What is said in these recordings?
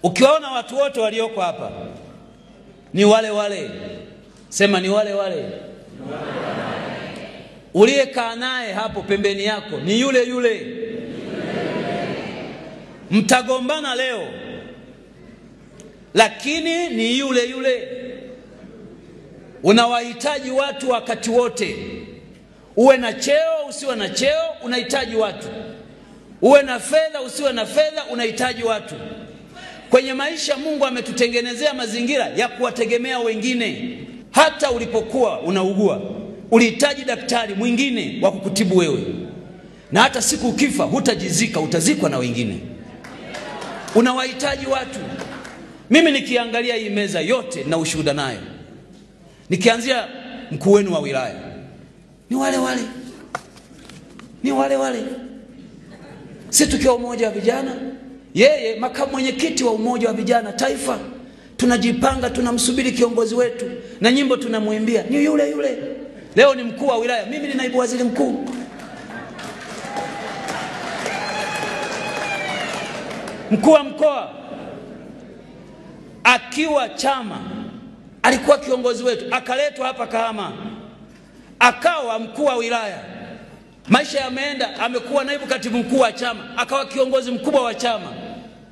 Ukiwaona watu wote walioko hapa ni wale wale. Sema ni wale wale. Uliyekaa naye hapo pembeni yako ni yule yule. Mtagombana leo, lakini ni yule yule. Unawahitaji watu wakati wote. Uwe na cheo usiwe na cheo, unahitaji watu. Uwe na fedha usiwe na fedha, unahitaji watu. Kwenye maisha Mungu ametutengenezea mazingira ya kuwategemea wengine. Hata ulipokuwa unaugua, ulihitaji daktari mwingine wa kukutibu wewe. Na hata siku ukifa hutajizika, utazikwa na wengine. Unawahitaji watu. Mimi nikiangalia hii meza yote na ushuhuda nayo, nikianzia mkuu wenu wa wilaya, ni wale wale. Ni wale wale. Sisi tukiwa umoja wa vijana, yeye makamu mwenyekiti wa umoja wa vijana taifa, tunajipanga, tunamsubiri kiongozi wetu na nyimbo tunamwimbia ni yule yule. Leo ni mkuu wa wilaya, mimi ni naibu waziri mkuu. Mkuu wa mkoa akiwa chama alikuwa kiongozi wetu, akaletwa hapa Kahama akawa mkuu wa wilaya. Maisha yameenda, amekuwa naibu katibu mkuu wa chama, akawa kiongozi mkubwa wa chama.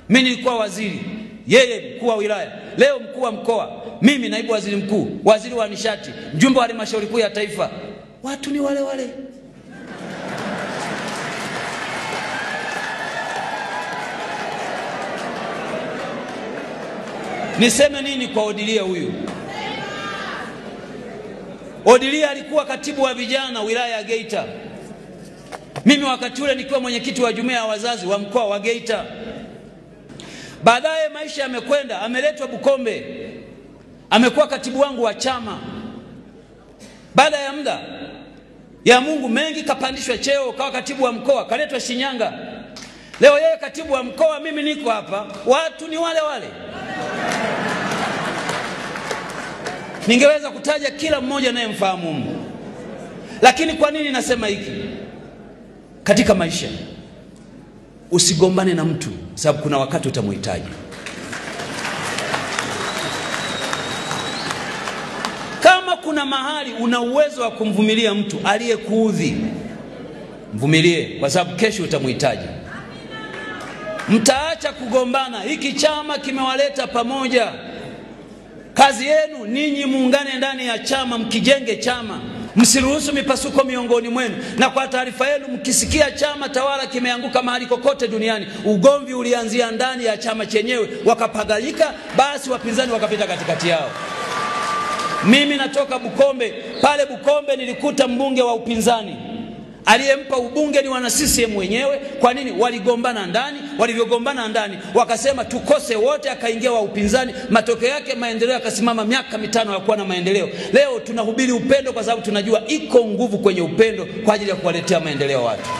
Mimi nilikuwa waziri, yeye mkuu wa wilaya. Leo mkuu wa mkoa, mimi naibu waziri mkuu, waziri wa nishati, mjumbe wa halmashauri kuu ya taifa. Watu ni wale wale. Niseme nini kwa Odilia huyu? Odilia alikuwa katibu wa vijana wilaya ya Geita. Mimi wakati ule nikiwa mwenyekiti wa jumuiya ya wazazi wa mkoa wa Geita. Baadaye maisha yamekwenda, ameletwa Bukombe, amekuwa katibu wangu wa chama. Baada ya muda ya Mungu mengi, kapandishwa cheo, kawa katibu wa mkoa, kaletwa Shinyanga. Leo yeye katibu wa mkoa, mimi niko hapa. Watu ni wale wale. Ningeweza kutaja kila mmoja naye mfahamu Mungu. Lakini kwa nini nasema hiki? Katika maisha usigombane na mtu, sababu kuna wakati utamhitaji. Kama kuna mahali una uwezo wa kumvumilia mtu aliyekuudhi, mvumilie, kwa sababu kesho utamhitaji. Mtaacha kugombana. Hiki chama kimewaleta pamoja. Kazi yenu ninyi muungane ndani ya chama, mkijenge chama. Msiruhusu mipasuko miongoni mwenu. Na kwa taarifa yenu, mkisikia chama tawala kimeanguka mahali kokote duniani, ugomvi ulianzia ndani ya chama chenyewe, wakapagalika, basi wapinzani wakapita katikati yao. Mimi natoka Bukombe. Pale Bukombe nilikuta mbunge wa upinzani. Aliyempa ubunge ni wana CCM wenyewe. Kwa nini? Waligombana ndani. Walivyogombana ndani, wakasema tukose wote, akaingia wa upinzani. Matokeo yake maendeleo yakasimama miaka 5 ya kuwa na maendeleo. Leo tunahubiri upendo kwa sababu tunajua iko nguvu kwenye upendo kwa ajili ya kuwaletea maendeleo watu.